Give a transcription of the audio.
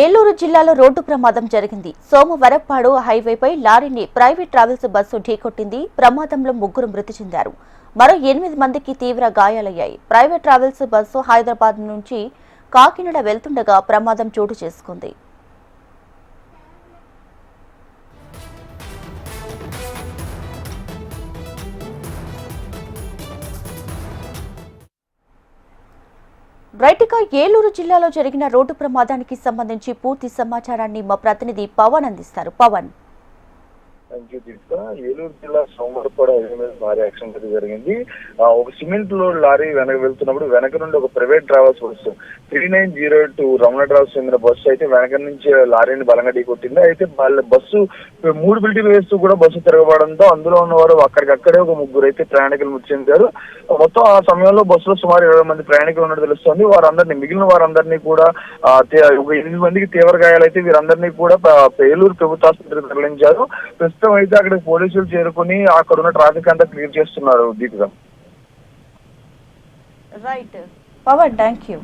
ఏలూరు జిల్లాలో రోడ్డు ప్రమాదం జరిగింది. సోమవరప్పాడు హైవేపై లారీని ప్రైవేట్ ట్రావెల్స్ బస్సు ఢీకొట్టింది. ప్రమాదంలో 3 మృతి చెందారు. మరో 8 మందికి తీవ్ర గాయాలయ్యాయి. ప్రైవేట్ ట్రావెల్స్ బస్సు హైదరాబాద్ నుంచి కాకినాడ వెళ్తుండగా ప్రమాదం చోటు చేసుకుంది. రైట్గా ఏలూరు జిల్లాలో జరిగిన రోడ్డు ప్రమాదానికి సంబంధించి పూర్తి సమాచారాన్ని మా ప్రతినిధి పవన్ అందిస్తారు. పవన్. ఏలూరు జిల్లా సోమవారపాడు హైవే మీద భారీ యాక్సిడెంట్ జరిగింది. ఒక సిమెంట్ లోడ్ లారీ వెనక వెళ్తున్నప్పుడు వెనక నుండి ఒక private travels bus 3908 Ramana travels చెందిన బస్సు అయితే వెనక నుంచి లారీని బలంగా ఢీకొట్టింది. అయితే వాళ్ళ బస్సు 3 బిల్టీలు వేస్తూ కూడా బస్సు తిరగబడంతో అందులో ఉన్నవారు అక్కడికక్కడే ఒక 3 అయితే ప్రయాణికులు మృతి చెందారు. మొత్తం ఆ సమయంలో బస్సులో సుమారు 20 మంది ప్రయాణికులు ఉన్నట్టు తెలుస్తోంది. వారందరినీ మిగిలిన వారందరినీ కూడా ఒక 8 మందికి తీవ్ర గాయాలైతే వీరందరినీ కూడా ఏలూరు ప్రభుత్వ ఆసుపత్రికి తరలించారు. ప్రస్తుతం అయితే అక్కడ పోలీసులు చేరుకుని అక్కడ ఉన్న ట్రాఫిక్ అంతా క్లియర్ చేస్తున్నారు. Deepika. Right Pawan, thank you.